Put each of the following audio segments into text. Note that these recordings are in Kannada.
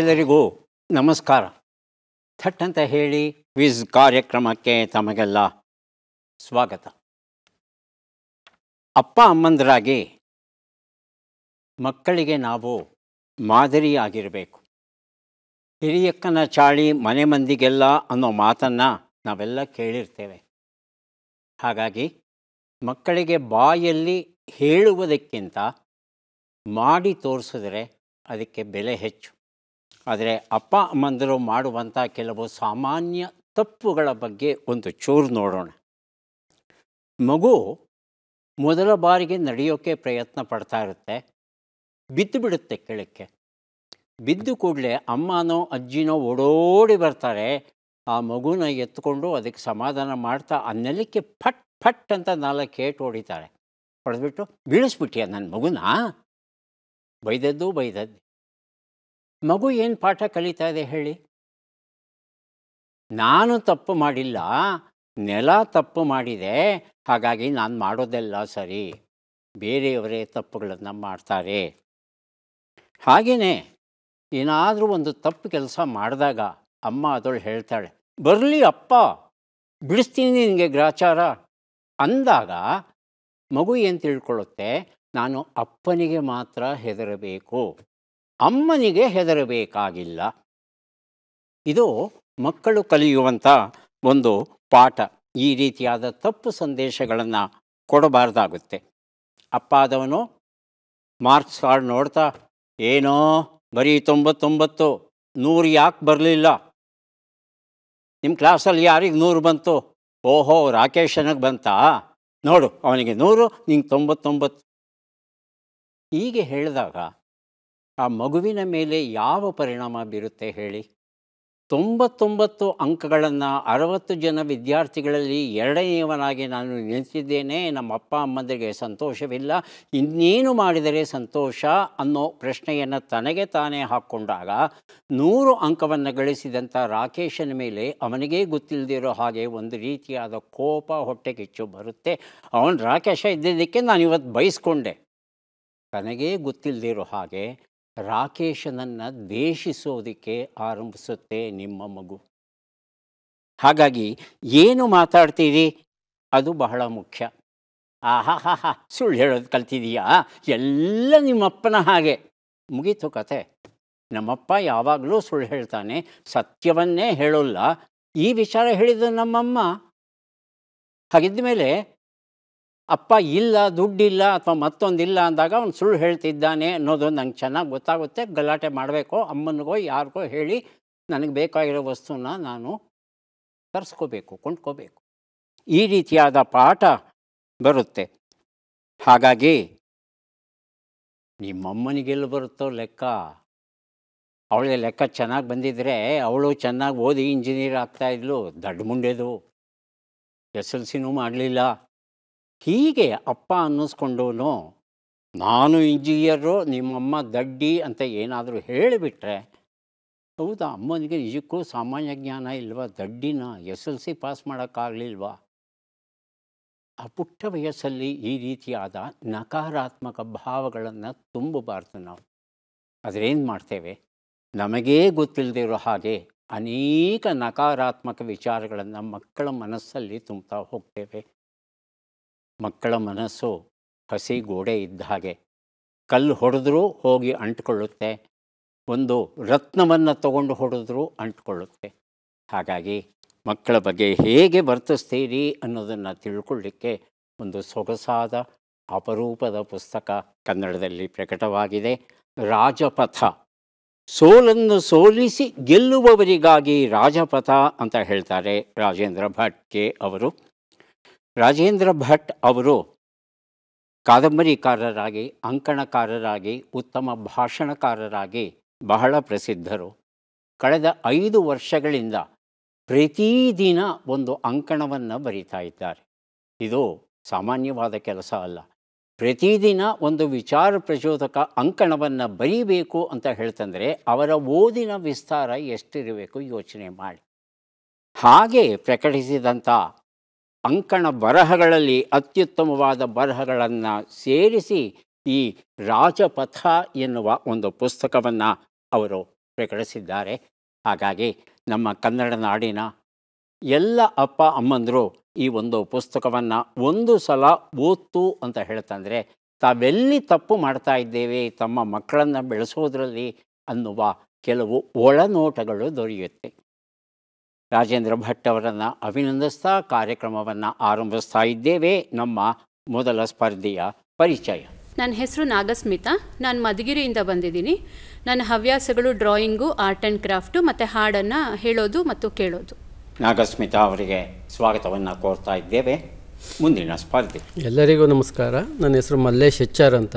ಎಲ್ಲರಿಗೂ ನಮಸ್ಕಾರ. ಥಟ್ ಅಂತ ಹೇಳಿ ಕ್ವಿಜ್ ಕಾರ್ಯಕ್ರಮಕ್ಕೆ ತಮಗೆಲ್ಲ ಸ್ವಾಗತ. ಅಪ್ಪ ಅಮ್ಮಂದರಾಗಿ ಮಕ್ಕಳಿಗೆ ನಾವು ಮಾದರಿಯಾಗಿರಬೇಕು. ಹಿರಿಯಕ್ಕನ ಚಾಳಿ ಮನೆ ಮಂದಿಗೆಲ್ಲ ಅನ್ನೋ ಮಾತನ್ನು ನಾವೆಲ್ಲ ಕೇಳಿರ್ತೇವೆ. ಹಾಗಾಗಿ ಮಕ್ಕಳಿಗೆ ಬಾಯಲ್ಲಿ ಹೇಳುವುದಕ್ಕಿಂತ ಮಾಡಿ ತೋರಿಸಿದ್ರೆ ಅದಕ್ಕೆ ಬೆಲೆ ಹೆಚ್ಚು. ಆದರೆ ಅಪ್ಪ ಅಮ್ಮಂದಿರು ಮಾಡುವಂಥ ಕೆಲವು ಸಾಮಾನ್ಯ ತಪ್ಪುಗಳ ಬಗ್ಗೆ ಒಂದು ಚೂರು ನೋಡೋಣ. ಮಗು ಮೊದಲ ಬಾರಿಗೆ ನಡೆಯೋಕ್ಕೆ ಪ್ರಯತ್ನ ಪಡ್ತಾ ಇರುತ್ತೆ, ಬಿದ್ದು ಬಿಡುತ್ತೆ ಕೆಳಕ್ಕೆ. ಬಿದ್ದು ಕೂಡಲೇ ಅಮ್ಮನೋ ಅಜ್ಜಿನೋ ಓಡೋಡಿ ಬರ್ತಾರೆ. ಆ ಮಗುನ ಎತ್ಕೊಂಡು ಅದಕ್ಕೆ ಸಮಾಧಾನ ಮಾಡ್ತಾ ಆ ನೆಲಕ್ಕೆ ಫಟ್ ಫಟ್ ಅಂತ 4 ಏಟು ಹೊಡಿತಾರೆ. ಹೊಡೆದ್ಬಿಟ್ಟು ಬೀಳಿಸ್ಬಿಟ್ಟಿಯ ನನ್ನ ಮಗುನ, ಬೈದದ್ದು. ಮಗು ಏನು ಪಾಠ ಕಲಿತಾ ಇದೆ ಹೇಳಿ? ನಾನು ತಪ್ಪು ಮಾಡಿಲ್ಲ, ನೆಲ ತಪ್ಪು ಮಾಡಿದೆ, ಹಾಗಾಗಿ ನಾನು ಮಾಡೋದೆಲ್ಲ ಸರಿ, ಬೇರೆಯವರೇ ತಪ್ಪುಗಳನ್ನು ಮಾಡ್ತಾರೆ. ಹಾಗೆಯೇ ಏನಾದರೂ ಒಂದು ತಪ್ಪು ಕೆಲಸ ಮಾಡಿದಾಗ ಅಮ್ಮ ಅದಳು ಹೇಳ್ತಾಳೆ, ಬರಲಿ ಅಪ್ಪ ಬಿಡಿಸ್ತೀನಿ ನಿನಗೆ ಗ್ರಾಚಾರ ಅಂದಾಗ ಮಗು ಏನು ತಿಳ್ಕೊಳ್ಳುತ್ತೆ, ನಾನು ಅಪ್ಪನಿಗೆ ಮಾತ್ರ ಹೆದರಬೇಕು, ಅಮ್ಮನಿಗೆ ಹೆದರಬೇಕಾಗಿಲ್ಲ. ಇದು ಮಕ್ಕಳು ಕಲಿಯುವಂಥ ಒಂದು ಪಾಠ. ಈ ರೀತಿಯಾದ ತಪ್ಪು ಸಂದೇಶಗಳನ್ನು ಕೊಡಬಾರ್ದಾಗುತ್ತೆ. ಅಪ್ಪ ಆದವನು ಮಾರ್ಕ್ಸ್ ಕಾರ್ಡ್ ನೋಡ್ತಾ, ಏನೋ ಬರೀ 99, 100 ಯಾಕೆ ಬರಲಿಲ್ಲ? ನಿಮ್ಮ ಕ್ಲಾಸಲ್ಲಿ ಯಾರಿಗೆ 100 ಬಂತು? ಓಹೋ, ರಾಕೇಶನಿಗೆ ಬಂತಾ? ನೋಡು, ಅವನಿಗೆ 100, ನಿಂಗೆ 99. ಹೀಗೆ ಹೇಳಿದಾಗ ಆ ಮಗುವಿನ ಮೇಲೆ ಯಾವ ಪರಿಣಾಮ ಬೀರುತ್ತೆ ಹೇಳಿ? 99 ಅಂಕಗಳನ್ನು 60 ಜನ ವಿದ್ಯಾರ್ಥಿಗಳಲ್ಲಿ 2ನೇಯವನಾಗಿ ನಾನು ನಿಲ್ತಿದ್ದೇನೆ, ನಮ್ಮ ಅಪ್ಪ ಅಮ್ಮಂದಿರಿಗೆ ಸಂತೋಷವಿಲ್ಲ, ಇನ್ನೇನು ಮಾಡಿದರೆ ಸಂತೋಷ ಅನ್ನೋ ಪ್ರಶ್ನೆಯನ್ನು ತನಗೆ ತಾನೇ ಹಾಕ್ಕೊಂಡಾಗ 100 ಅಂಕವನ್ನು ಗಳಿಸಿದಂಥ ರಾಕೇಶನ ಮೇಲೆ ಅವನಿಗೇ ಗೊತ್ತಿಲ್ಲದಿರೋ ಹಾಗೆ ಒಂದು ರೀತಿಯಾದ ಕೋಪ, ಹೊಟ್ಟೆಕಿಚ್ಚು ಬರುತ್ತೆ. ಅವನು ರಾಕೇಶ ಇದ್ದಿದ್ದಕ್ಕೆ ನಾನು ಇವತ್ತು ಬಯಸ್ಕೊಂಡೆ. ತನಗೇ ಗೊತ್ತಿಲ್ಲದಿರೋ ಹಾಗೆ ರಾಕೇಶನನ್ನು ದ್ವೇಷಿಸೋದಕ್ಕೆ ಆರಂಭಿಸುತ್ತೆ ನಿಮ್ಮ ಮಗು. ಹಾಗಾಗಿ ಏನು ಮಾತಾಡ್ತೀರಿ ಅದು ಬಹಳ ಮುಖ್ಯ. ಆಹಾ ಸುಳ್ಳು ಹೇಳೋದು ಕಲ್ತಿದೀಯಾ, ಎಲ್ಲ ನಿಮ್ಮಪ್ಪನ ಹಾಗೆ. ಮುಗೀತು ಕತೆ. ನಮ್ಮಪ್ಪ ಯಾವಾಗಲೂ ಸುಳ್ಳು ಹೇಳ್ತಾನೆ, ಸತ್ಯವನ್ನೇ ಹೇಳೋಲ್ಲ. ಈ ವಿಚಾರ ಹೇಳಿದ್ದು ನಮ್ಮಮ್ಮ. ಹಾಗಿದ್ದ ಮೇಲೆ ಅಪ್ಪ ಇಲ್ಲ, ದುಡ್ಡಿಲ್ಲ ಅಥವಾ ಮತ್ತೊಂದಿಲ್ಲ ಅಂದಾಗ ಅವನು ಸುಳ್ಳು ಹೇಳ್ತಿದ್ದಾನೆ ಅನ್ನೋದು ನಂಗೆ ಚೆನ್ನಾಗಿ ಗೊತ್ತಾಗುತ್ತೆ. ಗಲಾಟೆ ಮಾಡಬೇಕೋ ಅಮ್ಮನಿಗೋ ಯಾರಿಗೋ ಹೇಳಿ ನನಗೆ ಬೇಕಾಗಿರೋ ವಸ್ತುನ ನಾನು ತರಿಸ್ಕೋಬೇಕು, ಕೊಂಡ್ಕೋಬೇಕು. ಈ ರೀತಿಯಾದ ಪಾಠ ಬರುತ್ತೆ. ಹಾಗಾಗಿ ನಿಮ್ಮಮ್ಮನಿಗೆಲ್ಲ ಬರುತ್ತೋ ಲೆಕ್ಕ? ಅವಳಿಗೆ ಲೆಕ್ಕ ಚೆನ್ನಾಗಿ ಬಂದಿದ್ದರೆ ಅವಳು ಚೆನ್ನಾಗಿ ಓದಿ ಇಂಜಿನಿಯರ್ ಆಗ್ತಾಯಿದ್ಲು. ದಡ್ಡ ಮುಂಡೆದು, SLCನೂ ಮಾಡಲಿಲ್ಲ. ಹೀಗೆ ಅಪ್ಪ ಅನ್ನಿಸ್ಕೊಂಡು ನಾನು ಇಂಜಿನಿಯರು, ನಿಮ್ಮಮ್ಮ ದಡ್ಡಿ ಅಂತ ಏನಾದರೂ ಹೇಳಿಬಿಟ್ರೆ, ಹೌದಾ ಅಮ್ಮನಿಗೆ ನಿಜಕ್ಕೂ ಸಾಮಾನ್ಯ ಜ್ಞಾನ ಇಲ್ವಾ? ದಡ್ಡಿನ SLC ಪಾಸ್ ಮಾಡೋಕ್ಕಾಗಲಿಲ್ವಾ? ಆ ಪುಟ್ಟ ವಯಸ್ಸಲ್ಲಿ ಈ ರೀತಿಯಾದ ನಕಾರಾತ್ಮಕ ಭಾವಗಳನ್ನು ತುಂಬಬಾರ್ದು ನಾವು. ಅದರೇನು ಮಾಡ್ತೇವೆ, ನಮಗೇ ಗೊತ್ತಿಲ್ಲದಿರೋ ಹಾಗೆ ಅನೇಕ ನಕಾರಾತ್ಮಕ ವಿಚಾರಗಳನ್ನು ಮಕ್ಕಳ ಮನಸ್ಸಲ್ಲಿ ತುಂಬ್ತಾ ಹೋಗ್ತೇವೆ. ಮಕ್ಕಳ ಮನಸ್ಸು ಹಸಿ ಗೋಡೆ ಇದ್ದ ಹಾಗೆ, ಕಲ್ಲು ಹೊಡೆದ್ರೂ ಹೋಗಿ ಅಂಟ್ಕೊಳ್ಳುತ್ತೆ, ಒಂದು ರತ್ನವನ್ನು ತಗೊಂಡು ಹೊಡೆದ್ರೂ ಅಂಟ್ಕೊಳ್ಳುತ್ತೆ. ಹಾಗಾಗಿ ಮಕ್ಕಳ ಬಗ್ಗೆ ಹೇಗೆ ವರ್ತಿಸ್ತೀರಿ ಅನ್ನೋದನ್ನು ತಿಳ್ಕೊಳ್ಳಿಕ್ಕೆ ಒಂದು ಸೊಗಸಾದ ಅಪರೂಪದ ಪುಸ್ತಕ ಕನ್ನಡದಲ್ಲಿ ಪ್ರಕಟವಾಗಿದೆ. ರಾಜಪಥ, ಸೋಲನ್ನು ಸೋಲಿಸಿ ಗೆಲ್ಲುವವರಿಗಾಗಿ ರಾಜಪಥ ಅಂತ ಹೇಳ್ತಾರೆ ರಾಜೇಂದ್ರ ಭಟ್ ಕೆ ಅವರು. ರಾಜೇಂದ್ರ ಭಟ್ ಅವರು ಕಾದಂಬರಿಕಾರರಾಗಿ, ಅಂಕಣಕಾರರಾಗಿ, ಉತ್ತಮ ಭಾಷಣಕಾರರಾಗಿ ಬಹಳ ಪ್ರಸಿದ್ಧರು. ಕಳೆದ 5 ವರ್ಷಗಳಿಂದ ಪ್ರತಿದಿನ ಒಂದು ಅಂಕಣವನ್ನು ಬರೀತಾ ಇದ್ದಾರೆ. ಇದು ಸಾಮಾನ್ಯವಾದ ಕೆಲಸ ಅಲ್ಲ. ಪ್ರತಿದಿನ ಒಂದು ವಿಚಾರ ಪ್ರಚೋದಕ ಅಂಕಣವನ್ನು ಬರೀಬೇಕು ಅಂತ ಹೇಳ್ತಂದರೆ ಅವರ ಓದಿನ ವಿಸ್ತಾರ ಎಷ್ಟಿರಬೇಕು ಯೋಚನೆ ಮಾಡಿ. ಹಾಗೆ ಪ್ರಕಟಿಸಿದಂಥ ಅಂಕಣ ಬರಹಗಳಲ್ಲಿ ಅತ್ಯುತ್ತಮವಾದ ಬರಹಗಳನ್ನು ಸೇರಿಸಿ ಈ ರಾಜಪಥ ಎನ್ನುವ ಒಂದು ಪುಸ್ತಕವನ್ನು ಅವರು ಪ್ರಕಟಿಸಿದ್ದಾರೆ. ಹಾಗಾಗಿ ನಮ್ಮ ಕನ್ನಡ ನಾಡಿನ ಎಲ್ಲ ಅಪ್ಪ ಅಮ್ಮಂದರು ಈ ಒಂದು ಪುಸ್ತಕವನ್ನು ಒಂದು ಸಲ ಓದ್ತು ಅಂತ ಹೇಳ್ತಂದರೆ ತಾವೆಲ್ಲಿ ತಪ್ಪು ಮಾಡ್ತಾ ಇದ್ದೇವೆ ತಮ್ಮ ಮಕ್ಕಳನ್ನು ಬೆಳೆಸೋದ್ರಲ್ಲಿ ಅನ್ನುವ ಕೆಲವು ಒಳನೋಟಗಳು ದೊರೆಯುತ್ತೆ. ರಾಜೇಂದ್ರ ಭಟ್ ಅವರನ್ನು ಅಭಿನಂದಿಸ್ತಾ ಕಾರ್ಯಕ್ರಮವನ್ನು ಆರಂಭಿಸ್ತಾ ಇದ್ದೇವೆ. ನಮ್ಮ ಮೊದಲ ಸ್ಪರ್ಧೆಯ ಪರಿಚಯ. ನನ್ನ ಹೆಸರು ನಾಗಸ್ಮಿತಾ. ನಾನು ಮಧುಗಿರಿಯಿಂದ ಬಂದಿದ್ದೀನಿ. ನನ್ನ ಹವ್ಯಾಸಗಳು ಡ್ರಾಯಿಂಗು, ಆರ್ಟ್ ಆ್ಯಂಡ್ ಕ್ರಾಫ್ಟು ಮತ್ತು ಹಾಡನ್ನು ಹೇಳೋದು ಮತ್ತು ಕೇಳೋದು. ನಾಗಸ್ಮಿತಾ ಅವರಿಗೆ ಸ್ವಾಗತವನ್ನು ಕೋರ್ತಾ ಇದ್ದೇವೆ. ಮುಂದಿನ ಸ್ಪರ್ಧೆ. ಎಲ್ಲರಿಗೂ ನಮಸ್ಕಾರ. ನನ್ನ ಹೆಸರು ಮಲ್ಲೇಶ್ HR ಅಂತ.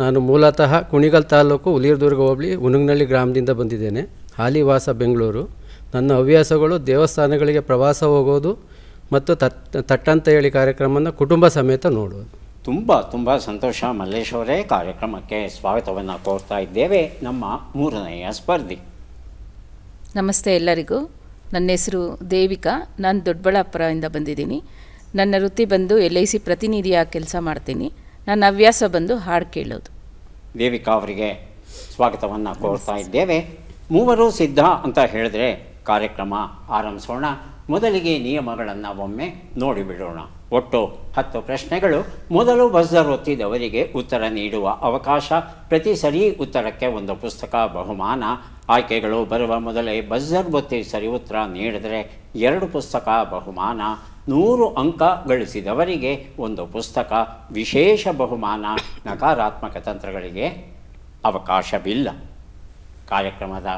ನಾನು ಮೂಲತಃ ಕುಣಿಗಲ್ ತಾಲೂಕು ಹುಲಿಯರ್ದುರ್ಗ ಹೋಬಳಿ ಉನುಗ್ನಳ್ಳಿ ಗ್ರಾಮದಿಂದ ಬಂದಿದ್ದೇನೆ. ಹಾಲಿ ವಾಸ ಬೆಂಗಳೂರು. ನನ್ನ ಹವ್ಯಾಸಗಳು ದೇವಸ್ಥಾನಗಳಿಗೆ ಪ್ರವಾಸ ಹೋಗೋದು ಮತ್ತು ತಟ್ಟಂತ ಹೇಳಿ ಕಾರ್ಯಕ್ರಮನ ಕುಟುಂಬ ಸಮೇತ ನೋಡೋದು. ತುಂಬ ಸಂತೋಷ ಮಲ್ಲೇಶ್ ಅವರೇ. ಕಾರ್ಯಕ್ರಮಕ್ಕೆ ಸ್ವಾಗತವನ್ನು ಕೋರ್ತಾ ಇದ್ದೇವೆ. ನಮ್ಮ ಮೂರನೆಯ ಸ್ಪರ್ಧಿ. ನಮಸ್ತೆ ಎಲ್ಲರಿಗೂ. ನನ್ನ ಹೆಸರು ದೇವಿಕಾ. ನಾನು ದೊಡ್ಡಬಳ್ಳಾಪುರದಿಂದ ಬಂದಿದ್ದೀನಿ. ನನ್ನ ವೃತ್ತಿ ಬಂದು LIC ಪ್ರತಿನಿಧಿಯಾಗಿ ಕೆಲಸ ಮಾಡ್ತೀನಿ. ನನ್ನ ಹವ್ಯಾಸ ಬಂದು ಹಾಡು ಕೇಳೋದು. ದೇವಿಕಾ ಅವರಿಗೆ ಸ್ವಾಗತವನ್ನು ಕೋರ್ತಾ ಇದ್ದೇವೆ. ಮೂವರು ಸಿದ್ಧ ಅಂತ ಹೇಳಿದ್ರೆ ಕಾರ್ಯಕ್ರಮ ಆರಂಭಿಸೋಣ. ಮೊದಲಿಗೆ ನಿಯಮಗಳನ್ನು ಒಮ್ಮೆ ನೋಡಿಬಿಡೋಣ. ಒಟ್ಟು 10 ಪ್ರಶ್ನೆಗಳು. ಮೊದಲು ಬಜರ್ ಒತ್ತಿದವರಿಗೆ ಉತ್ತರ ನೀಡುವ ಅವಕಾಶ. ಪ್ರತಿ ಸರಿ ಉತ್ತರಕ್ಕೆ ಒಂದು ಪುಸ್ತಕ ಬಹುಮಾನ. ಆಯ್ಕೆಗಳು ಬರುವ ಮೊದಲೇ ಬಜರ್ ಒತ್ತಿ ಸರಿ ಉತ್ತರ ನೀಡಿದರೆ 2 ಪುಸ್ತಕ ಬಹುಮಾನ. 100 ಅಂಕ ಗಳಿಸಿದವರಿಗೆ ಒಂದು ಪುಸ್ತಕ. ವಿಶೇಷ ಬಹುಮಾನ. ನಕಾರಾತ್ಮಕ ತಂತ್ರಗಳಿಗೆ ಅವಕಾಶವಿಲ್ಲ. ಕಾರ್ಯಕ್ರಮದ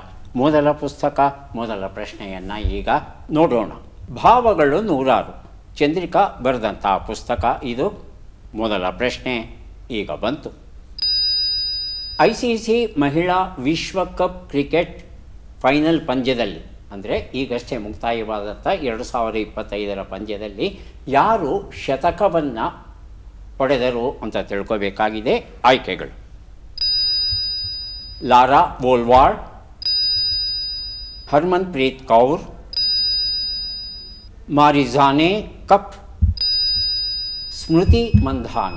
ಮೊದಲ ಪುಸ್ತಕ, ಮೊದಲ ಪ್ರಶ್ನೆಯನ್ನು ಈಗ ನೋಡೋಣ. ಭಾವಗಳು ನೂರಾರು, ಚಂದ್ರಿಕಾ ಬರೆದಂಥ ಪುಸ್ತಕ ಇದು. ಮೊದಲ ಪ್ರಶ್ನೆ ಈಗ ಬಂತು. ICC ಮಹಿಳಾ ವಿಶ್ವಕಪ್ ಕ್ರಿಕೆಟ್ ಫೈನಲ್ ಪಂದ್ಯದಲ್ಲಿ, ಅಂದರೆ ಈಗಷ್ಟೇ ಮುಕ್ತಾಯವಾದಂಥ 2025 ಪಂದ್ಯದಲ್ಲಿ ಯಾರು ಶತಕವನ್ನು ಪಡೆದರು ಅಂತ ತಿಳ್ಕೋಬೇಕಾಗಿದೆ. ಆಯ್ಕೆಗಳು: ಲಾರಾ ವೋಲ್ವಾರ್ಡ್, ಹರ್ಮನ್ಪ್ರೀತ್ ಕೌರ್, ಮಾರಿಜಾನೆ ಕಪ್, ಸ್ಮೃತಿ ಮಂಧಾನ.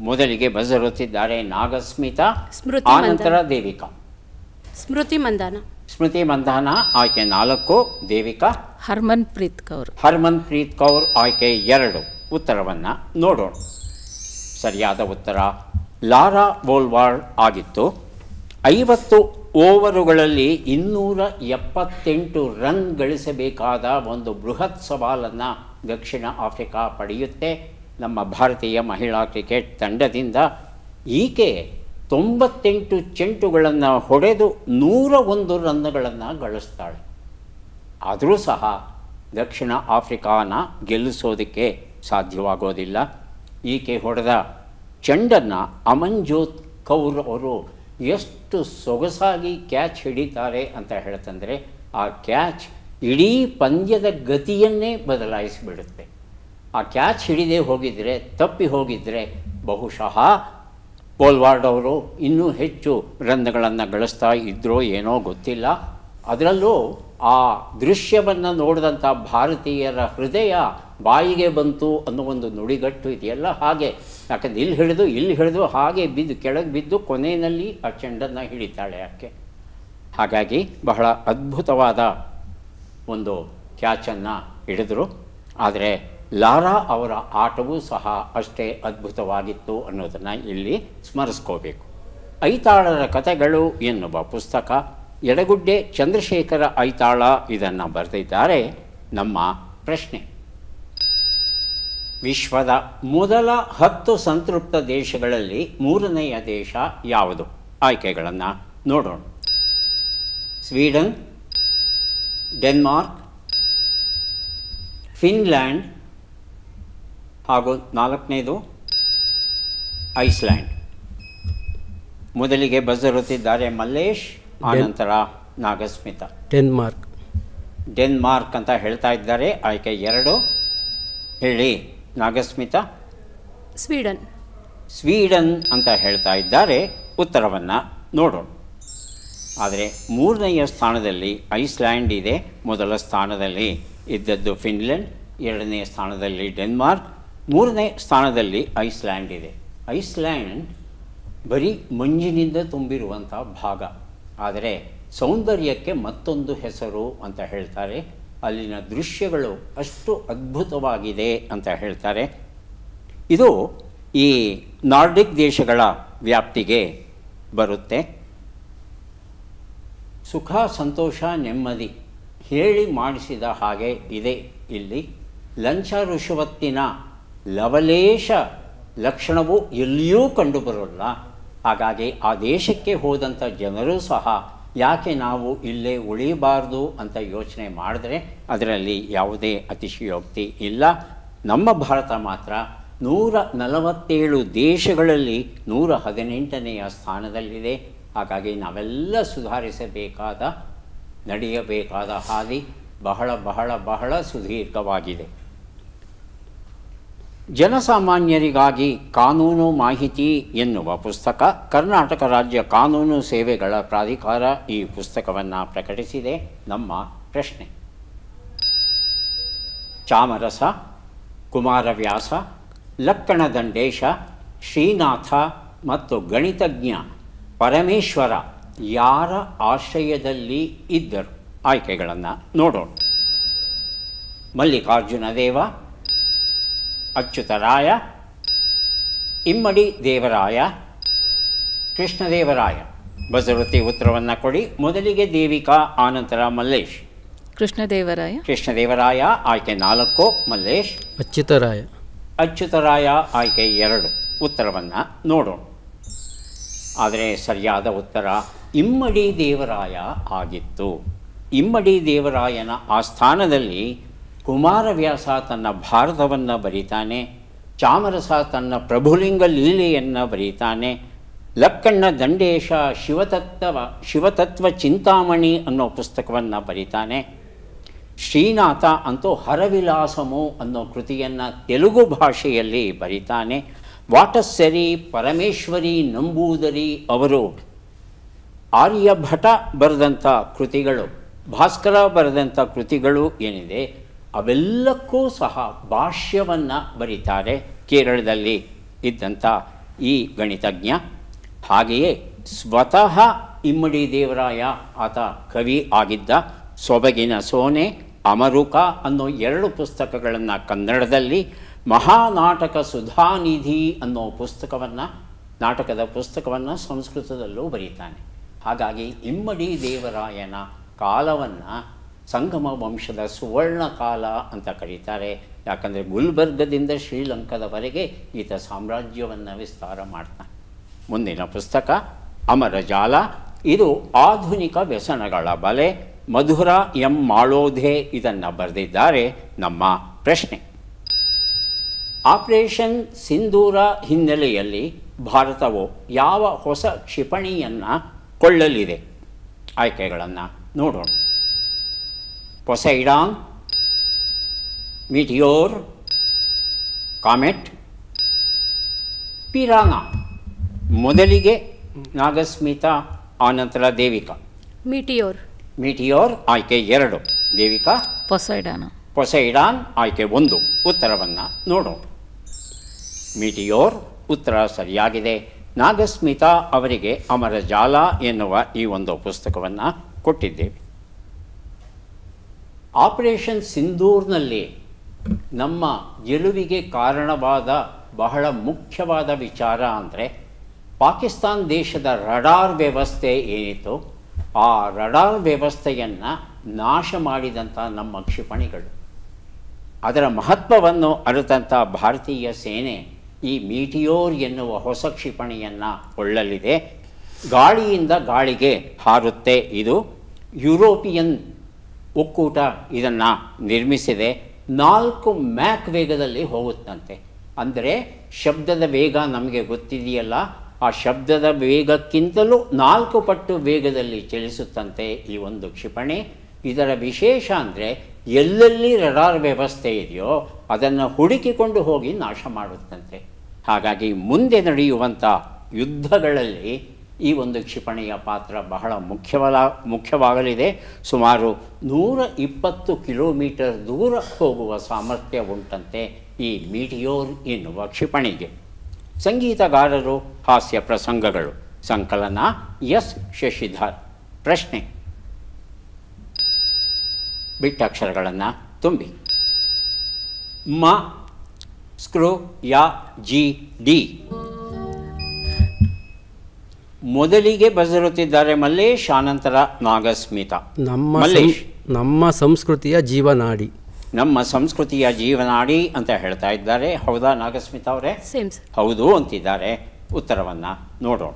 ಮೊದಲಿಗೆ ಬಜರುತ್ತಿದ್ದಾರೆ ನಾಗಸ್ಮಿತಾ, ಆನಂತರ ದೇವಿಕಾ. ಸ್ಮೃತಿ ಮಂಧಾನ. ಸ್ಮೃತಿ ಮಂಧಾನ ಆಯ್ಕೆ 4. ದೇವಿಕಾ ಹರ್ಮನ್ಪ್ರೀತ್ ಕೌರ್. ಹರ್ಮನ್ಪ್ರೀತ್ ಕೌರ್ ಆಯ್ಕೆ 2. ಉತ್ತರವನ್ನು ನೋಡೋಣ. ಸರಿಯಾದ ಉತ್ತರ ಲಾರಾ ವೋಲ್ವಾರ್ಡ್ ಆಗಿತ್ತು. 50 ಓವರುಗಳಲ್ಲಿ 278 ರನ್ ಗಳಿಸಬೇಕಾದ ಒಂದು ಬೃಹತ್ ಸವಾಲನ್ನು ದಕ್ಷಿಣ ಆಫ್ರಿಕಾ ಪಡೆಯುತ್ತೆ. ನಮ್ಮ ಭಾರತೀಯ ಮಹಿಳಾ ಕ್ರಿಕೆಟ್ ತಂಡದಿಂದ ಈಕೆ 98 ಚೆಂಡುಗಳನ್ನು ಹೊಡೆದು 101 ರನ್ಗಳನ್ನು ಗಳಿಸ್ತಾಳೆ. ಆದರೂ ಸಹ ದಕ್ಷಿಣ ಆಫ್ರಿಕಾನ ಗೆಲ್ಲಿಸೋದಕ್ಕೆ ಸಾಧ್ಯವಾಗೋದಿಲ್ಲ. ಈಕೆ ಹೊಡೆದ ಚೆಂಡನ್ನು ಅಮನ್ಜೋತ್ ಕೌರ್ ಅವರು ಎಷ್ಟು ಸೊಗಸಾಗಿ ಕ್ಯಾಚ್ ಹಿಡಿತಾರೆ ಅಂತ ಹೇಳ್ತಂದರೆ ಆ ಕ್ಯಾಚ್ ಇಡೀ ಪಂದ್ಯದ ಗತಿಯನ್ನೇ ಬದಲಾಯಿಸಿಬಿಡುತ್ತೆ. ಆ ಕ್ಯಾಚ್ ಹಿಡಿದೇ ಹೋಗಿದ್ದರೆ, ತಪ್ಪಿ ಹೋಗಿದ್ದರೆ ಬಹುಶಃ ವೋಲ್ವಾರ್ಡ್ ಅವರು ಇನ್ನೂ ಹೆಚ್ಚು ರನ್ಗಳನ್ನು ಗಳಿಸ್ತಾ ಇದ್ರೋ ಏನೋ ಗೊತ್ತಿಲ್ಲ. ಅದರಲ್ಲೂ ಆ ದೃಶ್ಯವನ್ನು ನೋಡಿದಂಥ ಭಾರತೀಯರ ಹೃದಯ ಬಾಯಿಗೆ ಬಂತು ಅನ್ನೋ ಒಂದು ನುಡಿಗಟ್ಟು ಇದೆಯಲ್ಲ, ಹಾಗೆ. ಯಾಕಂದರೆ ಇಲ್ಲಿ ಹಿಡಿದು ಹಾಗೆ ಬಿದ್ದು ಕೆಳಗೆ ಬಿದ್ದು ಕೊನೆಯಲ್ಲಿ ಆ ಚೆಂಡನ್ನು ಹಿಡಿತಾಳೆ ಆಕೆ. ಹಾಗಾಗಿ ಬಹಳ ಅದ್ಭುತವಾದ ಒಂದು ಕ್ಯಾಚನ್ನು ಹಿಡಿದ್ರು. ಆದರೆ ಲಾರಾ ಅವರ ಆಟವೂ ಸಹ ಅಷ್ಟೇ ಅದ್ಭುತವಾಗಿತ್ತು ಅನ್ನೋದನ್ನು ಇಲ್ಲಿ ಸ್ಮರಿಸ್ಕೋಬೇಕು. ಐತಾಳರ ಕಥೆಗಳು ಎನ್ನುವ ಪುಸ್ತಕ, ಎಡಗುಡ್ಡೆ ಚಂದ್ರಶೇಖರ ಐತಾಳ ಇದನ್ನು ಬರೆದಿದ್ದಾರೆ. ನಮ್ಮ ಪ್ರಶ್ನೆ: ವಿಶ್ವದ ಮೊದಲ 10 ಸಂತೃಪ್ತ ದೇಶಗಳಲ್ಲಿ 3ನೆಯ ದೇಶ ಯಾವುದು? ಆಯ್ಕೆಗಳನ್ನು ನೋಡೋಣ. ಸ್ವೀಡನ್, ಡೆನ್ಮಾರ್ಕ್, ಫಿನ್ಲ್ಯಾಂಡ್ ಹಾಗೂ 4ನೇದು ಐಸ್ಲ್ಯಾಂಡ್. ಮೊದಲಿಗೆ ಬಜರುತ್ತಿದ್ದಾರೆ ಮಲ್ಲೇಶ್, ಆನಂತರ ನಾಗಸ್ಮಿತಾ. ಡೆನ್ಮಾರ್ಕ್ ಅಂತ ಹೇಳ್ತಾ ಇದ್ದಾರೆ. ಆಯ್ಕೆ 2. ಹೇಳಿ ನಾಗಸ್ಮಿತಾ. ಸ್ವೀಡನ್ ಅಂತ ಹೇಳ್ತಾ ಇದ್ದಾರೆ. ಉತ್ತರವನ್ನು ನೋಡೋಣ. ಆದರೆ 3ನೆಯ ಸ್ಥಾನದಲ್ಲಿ ಐಸ್ಲ್ಯಾಂಡ್ ಇದೆ. ಮೊದಲ ಸ್ಥಾನದಲ್ಲಿ ಇದ್ದದ್ದು ಫಿನ್ಲ್ಯಾಂಡ್, 2ನೇ ಸ್ಥಾನದಲ್ಲಿ ಡೆನ್ಮಾರ್ಕ್, 3ನೇ ಸ್ಥಾನದಲ್ಲಿ ಐಸ್ಲ್ಯಾಂಡ್ ಇದೆ. ಐಸ್ಲ್ಯಾಂಡ್ ಬರೀ ಮಂಜಿನಿಂದ ತುಂಬಿರುವಂಥ ಭಾಗ. ಆದರೆ ಸೌಂದರ್ಯಕ್ಕೆ ಮತ್ತೊಂದು ಹೆಸರು ಅಂತ ಹೇಳ್ತಾರೆ. ಅಲ್ಲಿನ ದೃಶ್ಯಗಳು ಅಷ್ಟು ಅದ್ಭುತವಾಗಿದೆ ಅಂತ ಹೇಳ್ತಾರೆ. ಇದು ಈ ನಾರ್ಡಿಕ್ ದೇಶಗಳ ವ್ಯಾಪ್ತಿಗೆ ಬರುತ್ತೆ. ಸುಖ, ಸಂತೋಷ, ನೆಮ್ಮದಿ ಹೇಳಿ ಮಾಡಿಸಿದ ಹಾಗೆ ಇದೆ ಇಲ್ಲಿ. ಲಂಚ ರುಷವತ್ತಿನ ಲವಲೇಶ ಲಕ್ಷಣವು ಎಲ್ಲಿಯೂ ಕಂಡುಬರೋಲ್ಲ. ಹಾಗಾಗಿ ಆ ದೇಶಕ್ಕೆ ಹೋದಂಥ ಜನರೂ ಸಹ ಯಾಕೆ ನಾವು ಇಲ್ಲೇ ಉಳಿಬಾರ್ದು ಅಂತ ಯೋಚನೆ ಮಾಡಿದ್ರೆ ಅದರಲ್ಲಿ ಯಾವುದೇ ಅತಿಶಯೋಕ್ತಿ ಇಲ್ಲ. ನಮ್ಮ ಭಾರತ ಮಾತ್ರ 147 ದೇಶಗಳಲ್ಲಿ 118ನೆಯ ಸ್ಥಾನದಲ್ಲಿದೆ. ಹಾಗಾಗಿ ನಾವೆಲ್ಲ ಸುಧಾರಿಸಬೇಕಾದ, ನಡೆಯಬೇಕಾದ ಹಾದಿ ಬಹಳ ಬಹಳ ಬಹಳ ಸುದೀರ್ಘವಾಗಿದೆ. ಜನಸಾಮಾನ್ಯರಿಗಾಗಿ ಕಾನೂನು ಮಾಹಿತಿ ಎನ್ನುವ ಪುಸ್ತಕ ಕರ್ನಾಟಕ ರಾಜ್ಯ ಕಾನೂನು ಸೇವೆಗಳ ಪ್ರಾಧಿಕಾರ ಈ ಪುಸ್ತಕವನ್ನು ಪ್ರಕಟಿಸಿದೆ. ನಮ್ಮ ಪ್ರಶ್ನೆ: ಚಾಮರಸ, ಕುಮಾರವ್ಯಾಸ, ಲಕ್ಕಣದಂಡೇಶ, ಶ್ರೀನಾಥ ಮತ್ತು ಗಣಿತಜ್ಞ ಪರಮೇಶ್ವರ ಯಾರ ಆಶ್ರಯದಲ್ಲಿ ಇದ್ದರು? ಆಯ್ಕೆಗಳನ್ನು ನೋಡೋಣ. ಮಲ್ಲಿಕಾರ್ಜುನ ದೇವ, ಅಚ್ಯುತರಾಯ, ಇಮ್ಮಡಿ ದೇವರಾಯ, ಕೃಷ್ಣದೇವರಾಯ. ಬಸವತಿ ಉತ್ತರವನ್ನು ಕೊಡಿ. ಮೊದಲಿಗೆ ದೇವಿಕಾ, ಆನಂತರ ಮಲ್ಲೇಶ್. ಕೃಷ್ಣದೇವರಾಯ. ಕೃಷ್ಣದೇವರಾಯ ಆಯ್ಕೆ 4, ಮಲ್ಲೇಶ್. ಅಚ್ಯುತರಾಯ. ಅಚ್ಯುತರಾಯ ಆಯ್ಕೆ 2. ಉತ್ತರವನ್ನು ನೋಡೋಣ. ಆದರೆ ಸರಿಯಾದ ಉತ್ತರ ಇಮ್ಮಡಿ ದೇವರಾಯ ಆಗಿತ್ತು. ಇಮ್ಮಡಿ ದೇವರಾಯನ ಆಸ್ಥಾನದಲ್ಲಿ ಕುಮಾರವ್ಯಾಸ ತನ್ನ ಭಾರತವನ್ನು ಬರೀತಾನೆ, ಚಾಮರಸ ತನ್ನ ಪ್ರಭುಲಿಂಗ ಲೀಲೆಯನ್ನು ಬರೀತಾನೆ, ಲಕ್ಕಣ್ಣ ದಂಡೇಶ ಶಿವತತ್ವ ಚಿಂತಾಮಣಿ ಅನ್ನೋ ಪುಸ್ತಕವನ್ನು ಬರೀತಾನೆ, ಶ್ರೀನಾಥ ಅಂತೂ ಹರವಿಲಾಸಮು ಅನ್ನೋ ಕೃತಿಯನ್ನು ತೆಲುಗು ಭಾಷೆಯಲ್ಲಿ ಬರೀತಾನೆ, ವಾಟಸ್ಸರಿ ಪರಮೇಶ್ವರಿ ನಂಬೂದರಿ ಅವರು ಆರ್ಯಭಟ ಬರೆದಂಥ ಕೃತಿಗಳು, ಭಾಸ್ಕರ ಬರೆದಂಥ ಕೃತಿಗಳು ಏನಿದೆ ಅವೆಲ್ಲಕ್ಕೂ ಸಹ ಭಾಷ್ಯವನ್ನು ಬರೀತಾರೆ ಕೇರಳದಲ್ಲಿ ಇದ್ದಂಥ ಈ ಗಣಿತಜ್ಞ. ಹಾಗೆಯೇ ಸ್ವತಃ ಇಮ್ಮಡಿ ದೇವರಾಯ ಆತ ಕವಿ ಆಗಿದ್ದ. ಸೊಬಗಿನ ಸೋನೆ, ಅಮರುಕ ಅನ್ನೋ 2 ಪುಸ್ತಕಗಳನ್ನು ಕನ್ನಡದಲ್ಲಿ, ಮಹಾನಾಟಕ ಸುಧಾನಿಧಿ ಅನ್ನೋ ನಾಟಕದ ಪುಸ್ತಕವನ್ನು ಸಂಸ್ಕೃತದಲ್ಲೂ ಬರೀತಾನೆ. ಹಾಗಾಗಿ ಇಮ್ಮಡಿ ದೇವರಾಯನ ಕಾಲವನ್ನು ಸಂಗಮ ವಂಶದ ಸುವರ್ಣ ಕಾಲ ಅಂತ ಕರೀತಾರೆ. ಯಾಕಂದರೆ ಗುಲ್ಬರ್ಗದಿಂದ ಶ್ರೀಲಂಕಾದವರೆಗೆ ಈತ ಸಾಮ್ರಾಜ್ಯವನ್ನು ವಿಸ್ತಾರ ಮಾಡ್ತಾನೆ. ಮುಂದಿನ ಪುಸ್ತಕ ಅಮರಜಾಲ. ಇದು ಆಧುನಿಕ ವ್ಯಸನಗಳ ಬಲೆ. ಮಧುರ ಎಂ ಮಾಳೋಧೆ ಇದನ್ನು ಬರೆದಿದ್ದಾರೆ. ನಮ್ಮ ಪ್ರಶ್ನೆ: ಆಪರೇಷನ್ ಸಿಂಧೂರ ಹಿನ್ನೆಲೆಯಲ್ಲಿ ಭಾರತವು ಯಾವ ಹೊಸ ಕ್ಷಿಪಣಿಯನ್ನು ಕೊಳ್ಳಲಿದೆ? ಆಯ್ಕೆಗಳನ್ನು ನೋಡೋಣ. ಪೊಸೈಡಾನ್, ಮೀಟಿಯೋರ್, ಕಾಮೆಟ್, ಪಿರಾನಾ. ಮೊದಲಿಗೆ ನಾಗಸ್ಮಿತಾ, ಆನಂತರ ದೇವಿಕಾ. ಮೀಟಿಯೋರ್ ಆಯ್ಕೆ 2, ದೇವಿಕಾ. ಪೊಸೈಡಾನ್ ಆಯ್ಕೆ 1. ಉತ್ತರವನ್ನು ನೋಡೋಣ. ಮೀಟಿಯೋರ್ ಉತ್ತರ ಸರಿಯಾಗಿದೆ. ನಾಗಸ್ಮಿತಾ ಅವರಿಗೆ ಅಮರಜಾಲ ಎನ್ನುವ ಈ ಒಂದು ಪುಸ್ತಕವನ್ನು ಕೊಟ್ಟಿದ್ದೇವೆ. ಆಪರೇಷನ್ ಸಿಂಧೂರ್ನಲ್ಲಿ ನಮ್ಮ ಗೆಲುವಿಗೆ ಕಾರಣವಾದ ಬಹಳ ಮುಖ್ಯವಾದ ವಿಚಾರ ಅಂದರೆ ಪಾಕಿಸ್ತಾನ ದೇಶದ ರಡಾರ್ ವ್ಯವಸ್ಥೆ ಏನಿತ್ತು, ಆ ರಡಾರ್ ವ್ಯವಸ್ಥೆಯನ್ನು ನಾಶ ಮಾಡಿದಂಥ ನಮ್ಮ ಕ್ಷಿಪಣಿಗಳು. ಅದರ ಮಹತ್ವವನ್ನು ಅರಿತಂಥ ಭಾರತೀಯ ಸೇನೆ ಈ ಮೀಟಿಯೋರ್ ಎನ್ನುವ ಹೊಸ ಕ್ಷಿಪಣಿಯನ್ನು ಕೊಳ್ಳಲಿದೆ. ಗಾಳಿಯಿಂದ ಗಾಳಿಗೆ ಹಾರುತ್ತೆ. ಇದು ಯುರೋಪಿಯನ್ ಒಕ್ಕೂಟ ಇದನ್ನು ನಿರ್ಮಿಸಿದೆ. 4 ಮ್ಯಾಕ್ ವೇಗದಲ್ಲಿ ಹೋಗುತ್ತಂತೆ. ಅಂದರೆ ಶಬ್ದದ ವೇಗ ನಮಗೆ ಗೊತ್ತಿದೆಯಲ್ಲ, ಆ ಶಬ್ದದ ವೇಗಕ್ಕಿಂತಲೂ 4 ಪಟ್ಟು ವೇಗದಲ್ಲಿ ಚಲಿಸುತ್ತಂತೆ ಈ ಒಂದು ಕ್ಷಿಪಣಿ. ಇದರ ವಿಶೇಷ ಅಂದರೆ ಎಲ್ಲೆಲ್ಲಿ ರಡಾರ್ ವ್ಯವಸ್ಥೆ ಇದೆಯೋ ಅದನ್ನು ಹುಡುಕಿಕೊಂಡು ಹೋಗಿ ನಾಶ ಮಾಡುತ್ತಂತೆ. ಹಾಗಾಗಿ ಮುಂದೆ ನಡೆಯುವಂಥ ಯುದ್ಧಗಳಲ್ಲಿ ಈ ಒಂದು ಕ್ಷಿಪಣಿಯ ಪಾತ್ರ ಬಹಳ ಮುಖ್ಯವಾಗಲಿದೆ. ಸುಮಾರು 120 ಕಿಲೋಮೀಟರ್ ದೂರ ಹೋಗುವ ಸಾಮರ್ಥ್ಯ ಉಂಟಂತೆ ಈ ಮೀಟಿಯೋರ್ ಎನ್ನುವ ಕ್ಷಿಪಣಿಗೆ. ಸಂಗೀತಗಾರರು, ಹಾಸ್ಯ ಪ್ರಸಂಗಗಳು. ಸಂಕಲನ ಎಸ್ ಶಶಿಧರ್. ಪ್ರಶ್ನೆ: ಬಿಟ್ಟ ಅಕ್ಷರಗಳನ್ನು ತುಂಬಿ. ಮ ಸ್ಕ್ರೂ ಯ ಜಿ ಡಿ. ಮೊದಲಿಗೆ ಬರೆದಿರುತ್ತಿದ್ದಾರೆ ಮಲ್ಲೇಶ್, ಆನಂತರ ನಾಗಸ್ಮಿತಾ. ಮಲ್ಲೇಶ್, ನಮ್ಮ ಸಂಸ್ಕೃತಿಯ ಜೀವನಾಡಿ. ನಮ್ಮ ಸಂಸ್ಕೃತಿಯ ಜೀವನಾಡಿ ಅಂತ ಹೇಳ್ತಾ ಇದ್ದಾರೆ. ಹೌದಾ ನಾಗಸ್ಮಿತಾ ಅವರೇ? ಸೇಮ್. ಹೌದು ಅಂತಿದ್ದಾರೆ. ಉತ್ತರವನ್ನು ನೋಡೋಣ.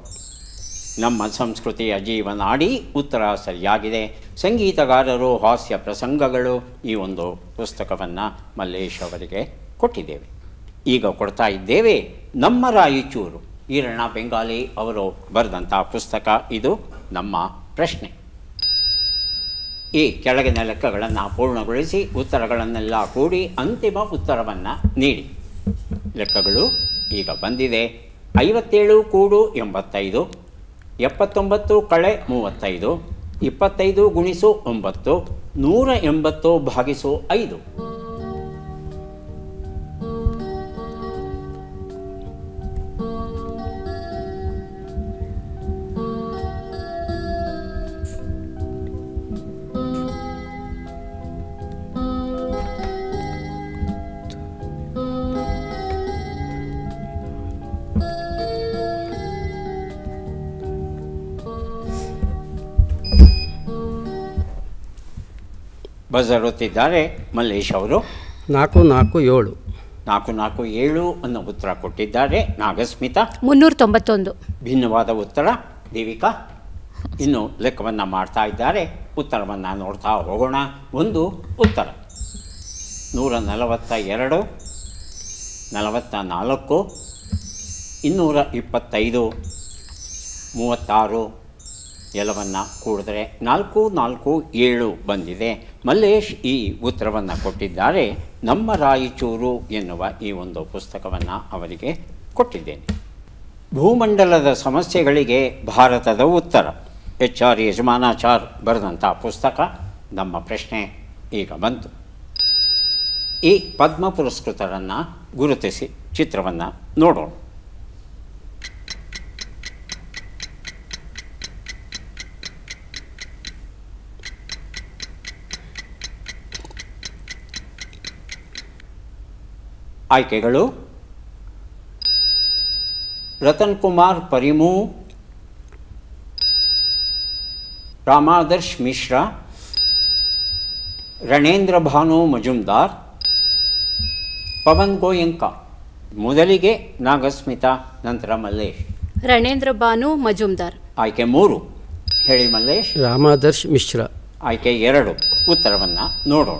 ನಮ್ಮ ಸಂಸ್ಕೃತಿಯ ಜೀವನಾಡಿ ಉತ್ತರ ಸರಿಯಾಗಿದೆ. ಸಂಗೀತಗಾರರು, ಹಾಸ್ಯ ಪ್ರಸಂಗಗಳು, ಈ ಒಂದು ಪುಸ್ತಕವನ್ನು ಮಲ್ಲೇಶ್ ಅವರಿಗೆ ಕೊಟ್ಟಿದ್ದೇವೆ. ಈಗ ಕೊಡ್ತಾ ಇದ್ದೇವೆ ನಮ್ಮ ರಾಯಚೂರು, ಈರಣ್ಣ ಬೆಂಗಾಲಿ ಅವರು ಬರೆದಂಥ ಪುಸ್ತಕ. ಇದು ನಮ್ಮ ಪ್ರಶ್ನೆ. ಈ ಕೆಳಗಿನ ಲೆಕ್ಕಗಳನ್ನು ಪೂರ್ಣಗೊಳಿಸಿ ಉತ್ತರಗಳನ್ನೆಲ್ಲ ಕೂಡಿ ಅಂತಿಮ ಉತ್ತರವನ್ನು ನೀಡಿ. ಲೆಕ್ಕಗಳು ಈಗ ಬಂದಿದೆ. 57 ಕೂಡು 85, 79 ಕಳೆ 35, 25 ಗುಣಿಸು 9, 180 ಭಾಗಿಸು 5. ಬಜರುತ್ತಿದ್ದಾರೆ ಮಲ್ಲೇಶ್ ಅವರು. 447. 447 ಅನ್ನೋ ಉತ್ತರ ಕೊಟ್ಟಿದ್ದಾರೆ. ನಾಗಸ್ಮಿತಾ 391. ಭಿನ್ನವಾದ ಉತ್ತರ. ದೇವಿಕಾ ಇನ್ನು ಲೆಕ್ಕವನ್ನು ಮಾಡ್ತಾ ಇದ್ದಾರೆ. ಉತ್ತರವನ್ನು ನೋಡ್ತಾ ಹೋಗೋಣ. ಒಂದು ಉತ್ತರ 142, 44, 225, 36 ಎಲ್ಲವನ್ನು ಕೂಡಿದ್ರೆ 447 ಬಂದಿದೆ. ಮಲ್ಲೇಶ್ ಈ ಉತ್ತರವನ್ನು ಕೊಟ್ಟಿದ್ದಾರೆ. ನಮ್ಮ ರಾಯಚೂರು ಎನ್ನುವ ಈ ಒಂದು ಪುಸ್ತಕವನ್ನು ಅವರಿಗೆ ಕೊಟ್ಟಿದ್ದೇನೆ. ಭೂಮಂಡಲದ ಸಮಸ್ಯೆಗಳಿಗೆ ಭಾರತದ ಉತ್ತರ, HR ಯಜಮಾನಾಚಾರ್ ಬರೆದಂಥ ಪುಸ್ತಕ. ನಮ್ಮ ಪ್ರಶ್ನೆ ಈಗ ಬಂತು. ಈ ಪದ್ಮ ಪುರಸ್ಕೃತರನ್ನು ಗುರುತಿಸಿ ಚಿತ್ರವನ್ನು ನೋಡೋಣ. ಆಯ್ಕೆಗಳು: ರತನ್ ಕುಮಾರ್ ಪರಿಮೂ, ರಾಮಾದರ್ಶ್ ಮಿಶ್ರಾ, ರಣೇಂದ್ರ ಭಾನು ಮಜುಮ್ದಾರ್, ಪವನ್ ಗೋಯಂಕ. ಮೊದಲಿಗೆ ನಾಗಸ್ಮಿತಾ, ನಂತರ ಮಲ್ಲೇಶ್. ರಣೇಂದ್ರ ಭಾನು ಮಜುಮ್ದಾರ್. ಆಯ್ಕೆ 3 ಹೇಳಿ ಮಲ್ಲೇಶ್. ರಾಮಾದರ್ಶ್ ಮಿಶ್ರಾ. ಆಯ್ಕೆ 2. ಉತ್ತರವನ್ನು ನೋಡೋಣ.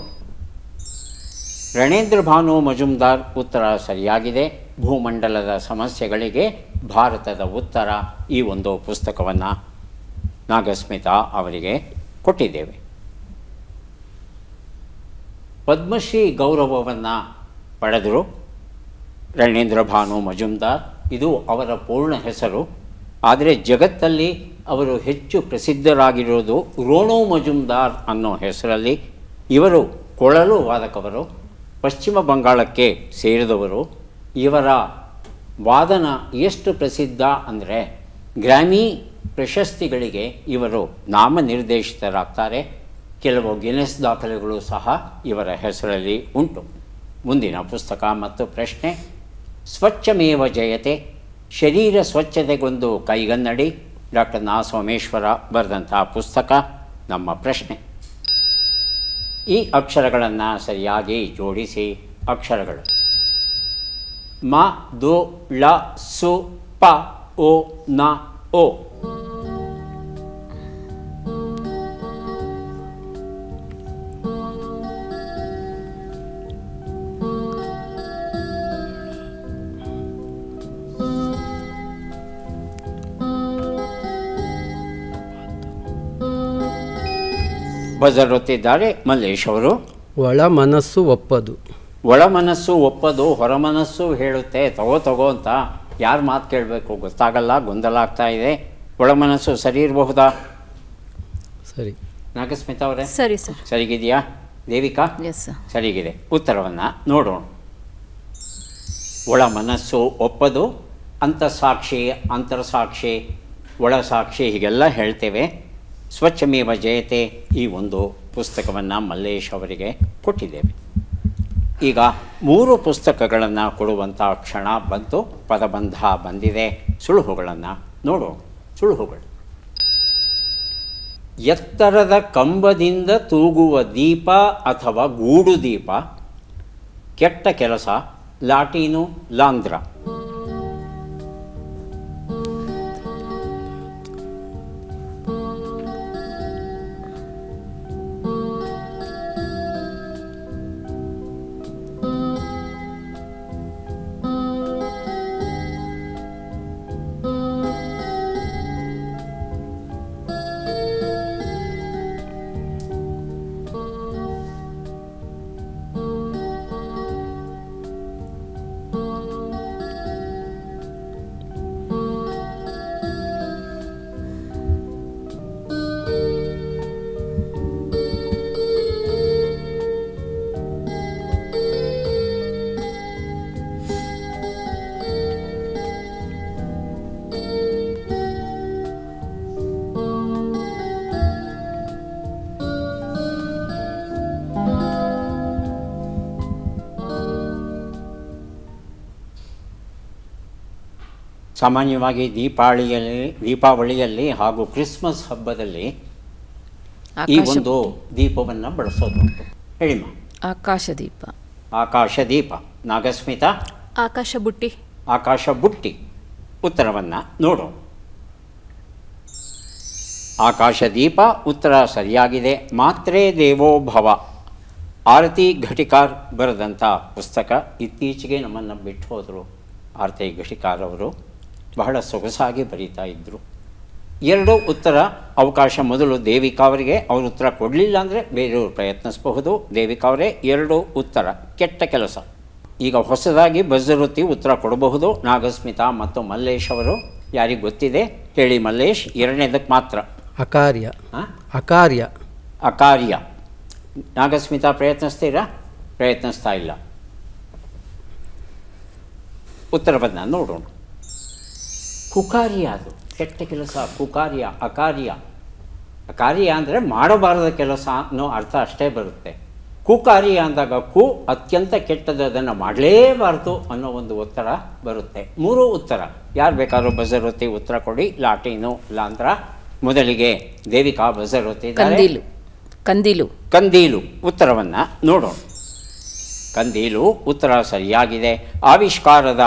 ರಣೇಂದ್ರ ಭಾನು ಮಜುಮ್ದಾರ್ ಉತ್ತರ ಸರಿಯಾಗಿದೆ. ಭೂಮಂಡಲದ ಸಮಸ್ಯೆಗಳಿಗೆ ಭಾರತದ ಉತ್ತರ, ಈ ಒಂದು ಪುಸ್ತಕವನ್ನು ನಾಗಸ್ಮಿತಾ ಅವರಿಗೆ ಕೊಟ್ಟಿದ್ದೇವೆ. ಪದ್ಮಶ್ರೀ ಗೌರವವನ್ನು ಪಡೆದರು ರಣೇಂದ್ರ ಭಾನು ಮಜುಮ್ದಾರ್. ಇದು ಅವರ ಪೂರ್ಣ ಹೆಸರು. ಆದರೆ ಜಗತ್ತಲ್ಲಿ ಅವರು ಹೆಚ್ಚು ಪ್ರಸಿದ್ಧರಾಗಿರೋದು ರೋಣು ಮಜುಮ್ದಾರ್ ಅನ್ನೋ ಹೆಸರಲ್ಲಿ. ಇವರು ಕೊಳಲು ವಾದಕವರು, ಪಶ್ಚಿಮ ಬಂಗಾಳಕ್ಕೆ ಸೇರಿದವರು. ಇವರ ವಾದನ ಎಷ್ಟು ಪ್ರಸಿದ್ಧ ಅಂದರೆ ಗ್ರಾಮಿ ಪ್ರಶಸ್ತಿಗಳಿಗೆ ಇವರು ನಾಮನಿರ್ದೇಶಿತರಾಗ್ತಾರೆ. ಕೆಲವು ಗಿನ್ನೆಸ್ ದಾಖಲೆಗಳು ಸಹ ಇವರ ಹೆಸರಲ್ಲಿ ಉಂಟು. ಮುಂದಿನ ಪುಸ್ತಕ ಮತ್ತು ಪ್ರಶ್ನೆ: ಸ್ವಚ್ಛಮೇವ ಜಯತೆ, ಶರೀರ ಸ್ವಚ್ಛತೆಗೊಂದು ಕೈಗನ್ನಡಿ. ಡಾಕ್ಟರ್ ನಾ ಸೋಮೇಶ್ವರ ಬರೆದಂಥ ಪುಸ್ತಕ. ನಮ್ಮ ಪ್ರಶ್ನೆ: ಈ ಅಕ್ಷರಗಳನ್ನು ಸರಿಯಾಗಿ ಜೋಡಿಸಿ. ಅಕ್ಷರಗಳು: ಮ, ದು, ಳ, ಸು, ಪ, ಓ, ನ, ಓ. ಬಜರುತ್ತಿದ್ದಾರೆ ಮಲ್ಲೇಶ್ ಅವರು. ಒಳ ಮನಸ್ಸು ಒಪ್ಪದು. ಒಳ ಮನಸ್ಸು ಒಪ್ಪದು, ಹೊರ ಮನಸ್ಸು ಹೇಳುತ್ತೆ ತಗೋ ಅಂತ. ಯಾರು ಮಾತು ಕೇಳಬೇಕು ಗೊತ್ತಾಗಲ್ಲ, ಗೊಂದಲ ಆಗ್ತಾ ಇದೆ. ಒಳ ಮನಸ್ಸು ಸರಿ ಇರಬಹುದಾ? ಸರಿ. ನಾಗಸ್ಮಿತಾ ಅವರೇ? ಸರಿ ಸರ್. ಸರಿಗಿದೆಯಾ ದೇವಿಕಾ? ಎಸ್. ಸರಿಗಿದೆ. ಉತ್ತರವನ್ನು ನೋಡೋಣ. ಒಳ ಮನಸ್ಸು ಒಪ್ಪದು, ಅಂತಸಾಕ್ಷಿ, ಅಂತರ್ಸಾಕ್ಷಿ, ಒಳಸಾಕ್ಷಿ ಹೀಗೆಲ್ಲ ಹೇಳ್ತೇವೆ. ಸ್ವಚ್ಛಮೇವ ಜಯತೆ ಈ ಒಂದು ಪುಸ್ತಕವನ್ನು ಮಲ್ಲೇಶ್ ಅವರಿಗೆ ಕೊಟ್ಟಿದ್ದೇವೆ. ಈಗ 3 ಪುಸ್ತಕಗಳನ್ನು ಕೊಡುವಂಥ ಕ್ಷಣ ಬಂತು. ಪದಬಂಧ ಬಂದಿದೆ. ಸುಳುಹುಗಳನ್ನು ನೋಡೋಣ. ಸುಳುಹುಗಳು: ಎತ್ತರದ ಕಂಬದಿಂದ ತೂಗುವ ದೀಪ ಅಥವಾ ಗೂಡು ದೀಪ, ಕೆಟ್ಟ ಕೆಲಸ, ಲಾಟೀನು, ಲಾಂಧ್ರ. ಸಾಮಾನ್ಯವಾಗಿ ದೀಪಾವಳಿಯಲ್ಲಿ ಹಾಗೂ ಕ್ರಿಸ್ಮಸ್ ಹಬ್ಬದಲ್ಲಿ ಈ ಒಂದು ದೀಪವನ್ನು ಬಳಸೋದುಂಟು. ಹೇಳಿಮ್ಮ. ಆಕಾಶದೀಪ. ಆಕಾಶದೀಪ. ನಾಗಸ್ಮಿತಾ? ಆಕಾಶ ಬುಟ್ಟಿ. ಆಕಾಶ ಬುಟ್ಟಿ. ಉತ್ತರವನ್ನು ನೋಡು. ಆಕಾಶದೀಪ ಉತ್ತರ ಸರಿಯಾಗಿದೆ. ಮಾತ್ರೇ ದೇವೋ ಭವ, ಆರತಿ ಘಟಿಕಾರ್ ಬರೆದಂಥ ಪುಸ್ತಕ. ಇತ್ತೀಚೆಗೆ ನಮ್ಮನ್ನು ಬಿಟ್ಟು ಹೋದರು ಆರತಿ ಘಟಿಕಾರ್ ಅವರು. ಬಹಳ ಸೊಗಸಾಗಿ ಬರೀತಾ ಇದ್ದರು. 2 ಉತ್ತರ ಅವಕಾಶ. ಮೊದಲು ದೇವಿಕಾ ಅವರಿಗೆ. ಅವರು ಉತ್ತರ ಕೊಡಲಿಲ್ಲ ಅಂದರೆ ಬೇರೆಯವರು ಪ್ರಯತ್ನಿಸಬಹುದು. ದೇವಿಕಾ ಅವರೇ 2 ಉತ್ತರ. ಕೆಟ್ಟ ಕೆಲಸ. ಈಗ ಹೊಸದಾಗಿ ಬಜ್ಜರುತ್ತಿ ಉತ್ತರ ಕೊಡಬಹುದು. ನಾಗಸ್ಮಿತಾ ಮತ್ತು ಮಲ್ಲೇಶ್ ಅವರು. ಯಾರಿಗೆ ಗೊತ್ತಿದೆ ಹೇಳಿ. ಮಲ್ಲೇಶ್, 2ನೇದಕ್ಕೆ ಮಾತ್ರ. ಅಕಾರ್ಯ. ಅಕಾರ್ಯ. ಅಕಾರ್ಯ. ನಾಗಸ್ಮಿತಾ ಪ್ರಯತ್ನಿಸ್ತೀರಾ? ಪ್ರಯತ್ನಿಸ್ತಾ ಇಲ್ಲ. ಉತ್ತರವನ್ನು ನೋಡೋಣ. ಕುಕಾರ್ಯ. ಅದು ಕೆಟ್ಟ ಕೆಲಸ. ಕುಕಾರ್ಯ. ಅಕಾರ್ಯ. ಅಕಾರ್ಯ ಅಂದರೆ ಮಾಡಬಾರದ ಕೆಲಸ ಅನ್ನೋ ಅರ್ಥ ಅಷ್ಟೇ ಬರುತ್ತೆ. ಕುಕಾರ್ಯ ಅಂದಾಗ ಕು ಅತ್ಯಂತ ಕೆಟ್ಟದ್ದು, ಅದನ್ನು ಮಾಡಲೇಬಾರ್ದು ಅನ್ನೋ ಒಂದು ಉತ್ತರ ಬರುತ್ತೆ. 3 ಉತ್ತರ. ಯಾರು ಬೇಕಾದ್ರೂ ಬಜರುತ್ತಿ ಉತ್ತರ ಕೊಡಿ. ಲಾಟೀನು, ಲಾಂಧ್ರ. ಮೊದಲಿಗೆ ದೇವಿಕಾ ಬಜರುತ್ತಿ. ಕಂದೀಲು. ಕಂದೀಲು. ಕಂದೀಲು. ಉತ್ತರವನ್ನು ನೋಡೋಣ. ಕಂದೀಲು ಉತ್ತರ ಸರಿಯಾಗಿದೆ. ಆವಿಷ್ಕಾರದ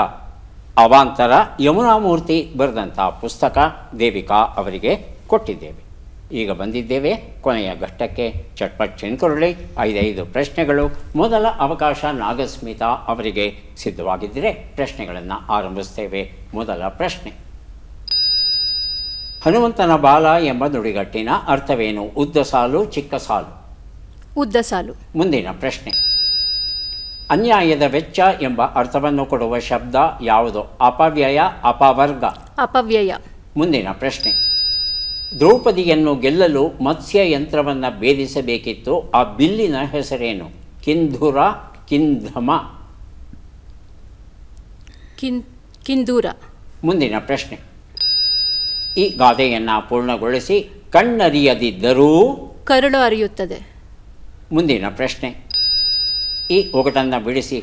ಅವಾಂತರ ಯಮುನಾಮೂರ್ತಿ ಬರೆದಂಥ ಪುಸ್ತಕ ದೇವಿಕಾ ಅವರಿಗೆ ಕೊಟ್ಟಿದ್ದೇವೆ. ಈಗ ಬಂದಿದ್ದೇವೆ ಕೊನೆಯ ಘಟ್ಟಕ್ಕೆ. ಚಟ್ಪಟ್ ಚಿನ್ಕುರುಳಿ. 5 ಪ್ರಶ್ನೆಗಳು. ಮೊದಲ ಅವಕಾಶ ನಾಗಸ್ಮಿತಾ ಅವರಿಗೆ. ಸಿದ್ಧವಾಗಿದ್ದರೆ ಪ್ರಶ್ನೆಗಳನ್ನು ಆರಂಭಿಸ್ತೇವೆ. ಮೊದಲ ಪ್ರಶ್ನೆ: ಹನುಮಂತನ ಬಾಲ ಎಂಬ ನುಡಿಗಟ್ಟಿನ ಅರ್ಥವೇನು? ಉದ್ದ ಸಾಲು, ಚಿಕ್ಕ ಸಾಲು? ಉದ್ದ ಸಾಲು. ಮುಂದಿನ ಪ್ರಶ್ನೆ: ಅನ್ಯಾಯದ ವೆಚ್ಚ ಎಂಬ ಅರ್ಥವನ್ನು ಕೊಡುವ ಶಬ್ದ ಯಾವುದು? ಅಪವ್ಯಯ, ಅಪವರ್ಗ? ಅಪವ್ಯಯ. ಮುಂದಿನ ಪ್ರಶ್ನೆ: ದ್ರೌಪದಿಯನ್ನು ಗೆಲ್ಲಲು ಮತ್ಸ್ಯ ಯಂತ್ರವನ್ನು ಭೇದಿಸಬೇಕಿತ್ತು. ಆ ಬಿಲ್ಲಿನ ಹೆಸರೇನು? ಕಿಂಧುರ, ಕಿಂಧಮ? ಕಿಂದೂರ. ಮುಂದಿನ ಪ್ರಶ್ನೆ: ಈ ಗಾದೆಯನ್ನು ಪೂರ್ಣಗೊಳಿಸಿ. ಕಣ್ಣರಿಯದಿದ್ದರೂ ಕರುಳು ಅರಿಯುತ್ತದೆ. ಮುಂದಿನ ಪ್ರಶ್ನೆ: ಈ ಒಗಟನ್ನು ಬಿಡಿಸಿ.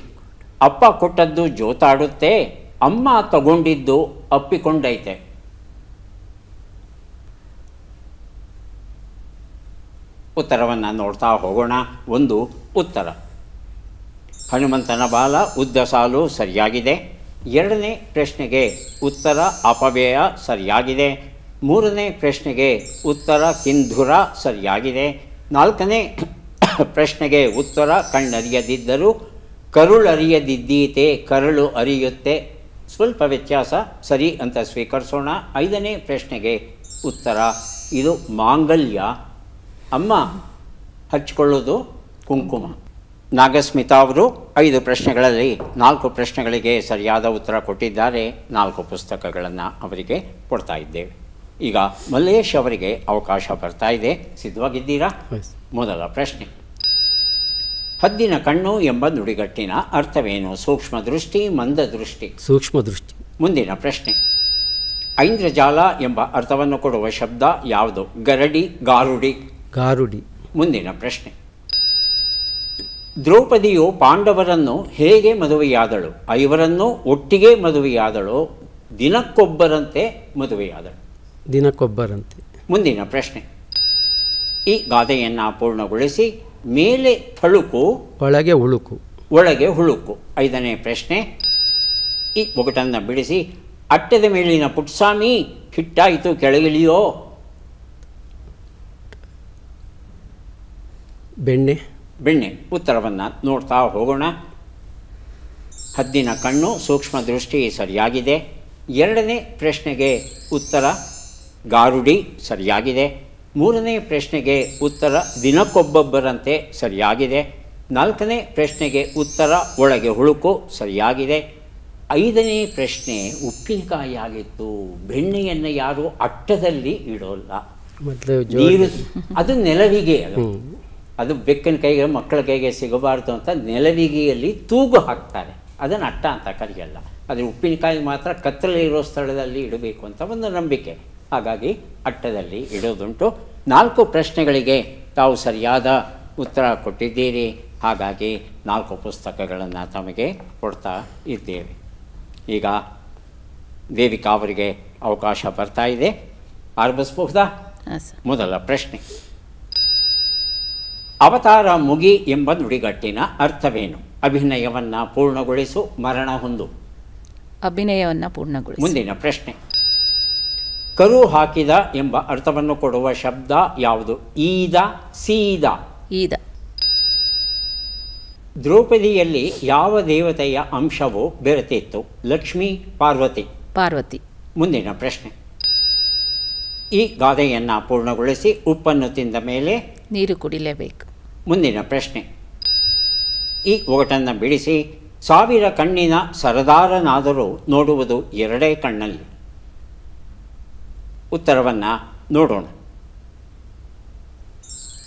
ಅಪ್ಪ ಕೊಟ್ಟದ್ದು ಜೋತಾಡುತ್ತೆ, ಅಮ್ಮ ತಗೊಂಡಿದ್ದು ಅಪ್ಪಿಕೊಂಡೈತೆ. ಉತ್ತರವನ್ನು ನೋಡ್ತಾ ಹೋಗೋಣ. 1 ಉತ್ತರ. ಹನುಮಂತನ ಬಾಲ ಉದ್ದ ಸಾಲು ಸರಿಯಾಗಿದೆ. 2ನೇ ಪ್ರಶ್ನೆಗೆ ಉತ್ತರ ಅಪವ್ಯಯ ಸರಿಯಾಗಿದೆ. 3ನೇ ಪ್ರಶ್ನೆಗೆ ಉತ್ತರ ಕಿಂಧುರ ಸರಿಯಾಗಿದೆ. 4ನೇ ಪ್ರಶ್ನೆಗೆ ಉತ್ತರ ಕಣ್ಣರಿಯದಿದ್ದರೂ ಕರುಳರಿಯದಿದ್ದೀತೆ, ಕರಳು ಅರಿಯುತ್ತೆ. ಸ್ವಲ್ಪ ವ್ಯತ್ಯಾಸ, ಸರಿ ಅಂತ ಸ್ವೀಕರಿಸೋಣ. 5ನೇ ಪ್ರಶ್ನೆಗೆ ಉತ್ತರ ಇದು ಮಾಂಗಲ್ಯ, ಅಮ್ಮ ಹಚ್ಕೊಳ್ಳೋದು ಕುಂಕುಮ. ನಾಗಸ್ಮಿತಾ ಅವರು 5 ಪ್ರಶ್ನೆಗಳಲ್ಲಿ 4 ಪ್ರಶ್ನೆಗಳಿಗೆ ಸರಿಯಾದ ಉತ್ತರ ಕೊಟ್ಟಿದ್ದಾರೆ. 4 ಪುಸ್ತಕಗಳನ್ನು ಅವರಿಗೆ ಕೊಡ್ತಾ ಇದ್ದೇವೆ. ಈಗ ಮಲ್ಲೇಶ್ ಅವರಿಗೆ ಅವಕಾಶ ಬರ್ತಾ ಇದೆ. ಸಿದ್ಧವಾಗಿದ್ದೀರಾ? ಮೊದಲ ಪ್ರಶ್ನೆ: ಹದ್ದಿನ ಕಣ್ಣು ಎಂಬ ನುಡಿಗಟ್ಟಿನ ಅರ್ಥವೇನು? ಸೂಕ್ಷ್ಮ ದೃಷ್ಟಿ, ಮಂದ ದೃಷ್ಟಿ? ಸೂಕ್ಷ್ಮ ದೃಷ್ಟಿ. ಮುಂದಿನ ಪ್ರಶ್ನೆ: ಐಂದ್ರಜಾಲ ಎಂಬ ಅರ್ಥವನ್ನು ಕೊಡುವ ಶಬ್ದ ಯಾವುದು? ಗರಡಿ, ಗಾರುಡಿ? ಗಾರುಡಿ. ಮುಂದಿನ ಪ್ರಶ್ನೆ. ದ್ರೌಪದಿಯು ಪಾಂಡವರನ್ನು ಹೇಗೆ ಮದುವೆಯಾದಳು? ಐವರನ್ನೂ ಒಟ್ಟಿಗೆ ಮದುವೆಯಾದಳು, ದಿನಕ್ಕೊಬ್ಬರಂತೆ ಮದುವೆಯಾದಳು? ದಿನಕ್ಕೊಬ್ಬರಂತೆ. ಮುಂದಿನ ಪ್ರಶ್ನೆ. ಈ ಗಾದೆಯನ್ನು ಪೂರ್ಣಗೊಳಿಸಿ. ಮೇಲೆ ತಳುಕು, ಒಳಗೆ ಉಳುಕು. ಒಳಗೆ ಹುಳುಕು. ಐದನೇ ಪ್ರಶ್ನೆ. ಈ ಒಗಟನ್ನು ಬಿಡಿಸಿ. ಅಟ್ಟದ ಮೇಲಿನ ಪುಟ್ಸ್ವಾಮಿ ಹಿಟ್ಟಾಯಿತು ಕೆಳಗಿಳಿಯೋ? ಬೆಣ್ಣೆ. ಬೆಣ್ಣೆ. ಉತ್ತರವನ್ನು ನೋಡ್ತಾ ಹೋಗೋಣ. ಹದ್ದಿನ ಕಣ್ಣು, ಸೂಕ್ಷ್ಮ ದೃಷ್ಟಿ ಸರಿಯಾಗಿದೆ. ಎರಡನೇ ಪ್ರಶ್ನೆಗೆ ಉತ್ತರ ಗಾರುಡಿ ಸರಿಯಾಗಿದೆ. ಮೂರನೇ ಪ್ರಶ್ನೆಗೆ ಉತ್ತರ ದಿನಕ್ಕೊಬ್ಬೊಬ್ಬರಂತೆ ಸರಿಯಾಗಿದೆ. ನಾಲ್ಕನೇ ಪ್ರಶ್ನೆಗೆ ಉತ್ತರ ಒಳಗೆ ಹುಳುಕು ಸರಿಯಾಗಿದೆ. ಐದನೇ ಪ್ರಶ್ನೆ ಉಪ್ಪಿನಕಾಯಿ ಆಗಿತ್ತು. ಬೆಣ್ಣೆಯನ್ನು ಯಾರು ಅಟ್ಟದಲ್ಲಿ ಇಡೋಲ್ಲ, ನೀರು ಅದು ನೆಲವಿಗೆ, ಅದು ಬೆಕ್ಕಿನ ಕೈಗೆ ಮಕ್ಕಳ ಕೈಗೆ ಸಿಗಬಾರ್ದು ಅಂತ ನೆಲವಿಗೆಯಲ್ಲಿ ತೂಗು ಹಾಕ್ತಾರೆ. ಅದನ್ನು ಅಟ್ಟ ಅಂತ ಕರೆಯಲ್ಲ. ಆದರೆ ಉಪ್ಪಿನಕಾಯಿ ಮಾತ್ರ ಕತ್ತಲೆ ಇರೋ ಸ್ಥಳದಲ್ಲಿ ಇಡಬೇಕು ಅಂತ ಒಂದು ನಂಬಿಕೆ. ಹಾಗಾಗಿ ಅಟ್ಟದಲ್ಲಿ ಇಡೋದುಂಟು. 4 ಪ್ರಶ್ನೆಗಳಿಗೆ ತಾವು ಸರಿಯಾದ ಉತ್ತರ ಕೊಟ್ಟಿದ್ದೀರಿ. ಹಾಗಾಗಿ 4 ಪುಸ್ತಕಗಳನ್ನು ತಮಗೆ ಕೊಡ್ತಾ ಇದ್ದೇವೆ. ಈಗ ದೇವಿಕಾ ಅವರಿಗೆ ಅವಕಾಶ ಬರ್ತಾ ಇದೆ. ಆರಂಭಿಸಬಹುದಾ? ಮೊದಲ ಪ್ರಶ್ನೆ. ಅವತಾರ ಮುಗಿ ಎಂಬ ನುಡಿಗಟ್ಟಿನ ಅರ್ಥವೇನು? ಅಭಿನಯವನ್ನು ಪೂರ್ಣಗೊಳಿಸು, ಮರಣ ಹೊಂದು. ಅಭಿನಯವನ್ನು ಪೂರ್ಣಗೊಳಿಸು. ಮುಂದಿನ ಪ್ರಶ್ನೆ. ಕರು ಹಾಕಿದ ಎಂಬ ಅರ್ಥವನ್ನು ಕೊಡುವ ಶಬ್ದ ಯಾವುದು? ಈದ, ಸೀದ? ಈದ. ದ್ರೌಪದಿಯಲ್ಲಿ ಯಾವ ದೇವತೆಯ ಅಂಶವು ಬೆರೆತಿತ್ತು? ಲಕ್ಷ್ಮೀ, ಪಾರ್ವತಿ? ಪಾರ್ವತಿ. ಮುಂದಿನ ಪ್ರಶ್ನೆ. ಈ ಗಾದೆಯನ್ನು ಪೂರ್ಣಗೊಳಿಸಿ. ಉಪ್ಪನ್ನು ತಿಂದ ಮೇಲೆ ನೀರು ಕುಡಿಲೇಬೇಕು. ಮುಂದಿನ ಪ್ರಶ್ನೆ. ಈ ಒಗಟನ್ನು ಬಿಡಿಸಿ. 1000 ಕಣ್ಣಿನ ಸರದಾರನಾದರೂ ನೋಡುವುದು 2 ಕಣ್ಣಲ್ಲಿ. ಉತ್ತರವನ್ನು ನೋಡೋಣ.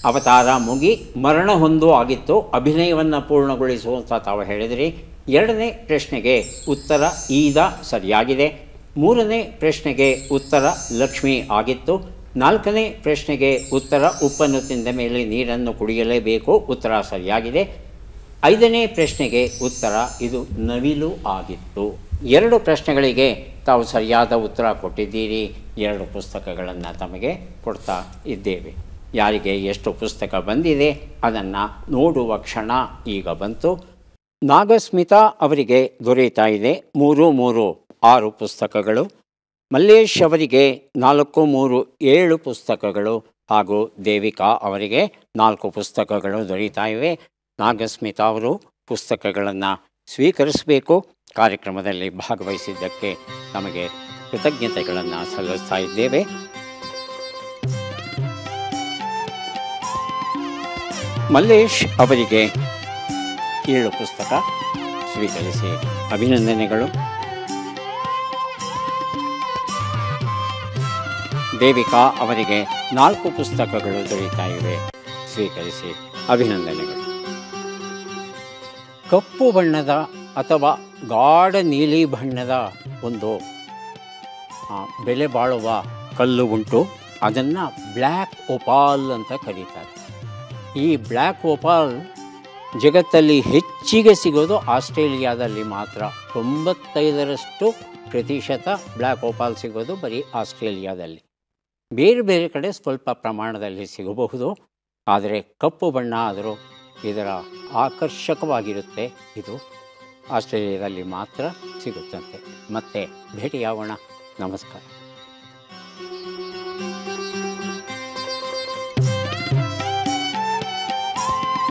ಅವತಾರ ಮುಗಿ ಮರಣ ಹೊಂದು ಆಗಿತ್ತು. ಅಭಿನಯವನ್ನು ಪೂರ್ಣಗೊಳಿಸುವಂತ ತಾವು ಹೇಳಿದಿರಿ. 2ನೇ ಪ್ರಶ್ನೆಗೆ ಉತ್ತರ ಈದ ಸರಿಯಾಗಿದೆ. 3ನೇ ಪ್ರಶ್ನೆಗೆ ಉತ್ತರ ಲಕ್ಷ್ಮಿ ಆಗಿತ್ತು. 4ನೇ ಪ್ರಶ್ನೆಗೆ ಉತ್ತರ ಉಪ್ಪನ್ನು ತಿಂದ ಮೇಲೆ ನೀರನ್ನು ಕುಡಿಯಲೇಬೇಕು. ಉತ್ತರ ಸರಿಯಾಗಿದೆ. 5ನೇ ಪ್ರಶ್ನೆಗೆ ಉತ್ತರ ಇದು ನವಿಲು ಆಗಿತ್ತು. 2 ಪ್ರಶ್ನೆಗಳಿಗೆ ತಾವು ಸರಿಯಾದ ಉತ್ತರ ಕೊಟ್ಟಿದ್ದೀರಿ. 2 ಪುಸ್ತಕಗಳನ್ನು ತಮಗೆ ಕೊಡ್ತಾ ಇದ್ದೇವೆ. ಯಾರಿಗೆ ಎಷ್ಟು ಪುಸ್ತಕ ಬಂದಿದೆ ಅದನ್ನು ನೋಡುವ ಕ್ಷಣ ಈಗ ಬಂತು. ನಾಗಸ್ಮಿತಾ ಅವರಿಗೆ ದೊರೆಯುತ್ತಾ ಇದೆ 3, 3, 6 ಪುಸ್ತಕಗಳು. ಮಲ್ಲೇಶ್ ಅವರಿಗೆ 4, 3, 7 ಪುಸ್ತಕಗಳು ಹಾಗೂ ದೇವಿಕಾ ಅವರಿಗೆ 4 ಪುಸ್ತಕಗಳು ದೊರೆಯುತ್ತಾ ಇವೆ. ನಾಗಸ್ಮಿತಾ ಅವರು ಪುಸ್ತಕಗಳನ್ನು ಸ್ವೀಕರಿಸಬೇಕು. ಕಾರ್ಯಕ್ರಮದಲ್ಲಿ ಭಾಗವಹಿಸಿದ್ದಕ್ಕೆ ನಮಗೆ ಕೃತಜ್ಞತೆಗಳನ್ನು ಸಲ್ಲಿಸ್ತಾ ಇದ್ದೇವೆ. ಮಲ್ಲೇಶ್ ಅವರಿಗೆ 7 ಪುಸ್ತಕ ಸ್ವೀಕರಿಸಿ ಅಭಿನಂದನೆಗಳು. ದೇವಿಕಾ ಅವರಿಗೆ 4 ಪುಸ್ತಕಗಳು ದೊರೆಯುತ್ತಾ ಇವೆ, ಸ್ವೀಕರಿಸಿ ಅಭಿನಂದನೆಗಳು. ಕಪ್ಪು ಬಣ್ಣದ ಅಥವಾ ಗಾಢ ನೀಲಿ ಬಣ್ಣದ ಒಂದು ಬೆಲೆ ಬಾಳುವ ಕಲ್ಲು ಉಂಟು. ಅದನ್ನು ಬ್ಲ್ಯಾಕ್ ಒಪಾಲ್ ಅಂತ ಕರೀತಾರೆ. ಈ ಬ್ಲ್ಯಾಕ್ ಒಪಾಲ್ ಜಗತ್ತಲ್ಲಿ ಹೆಚ್ಚಿಗೆ ಸಿಗೋದು ಆಸ್ಟ್ರೇಲಿಯಾದಲ್ಲಿ ಮಾತ್ರ. 95% ಬ್ಲ್ಯಾಕ್ ಒಪಾಲ್ ಸಿಗೋದು ಬರೀ ಆಸ್ಟ್ರೇಲಿಯಾದಲ್ಲಿ. ಬೇರೆ ಬೇರೆ ಕಡೆ ಸ್ವಲ್ಪ ಪ್ರಮಾಣದಲ್ಲಿ ಸಿಗಬಹುದು. ಆದರೆ ಕಪ್ಪು ಬಣ್ಣ ಆದರೂ ಇದರ ಆಕರ್ಷಕವಾಗಿರುತ್ತೆ. ಇದು ಆಸ್ಟ್ರೇಲಿಯಾದಲ್ಲಿ ಮಾತ್ರ ಸಿಗುತ್ತಂತೆ. ಮತ್ತೆ ಭೇಟಿಯಾಗೋಣ. ನಮಸ್ಕಾರ.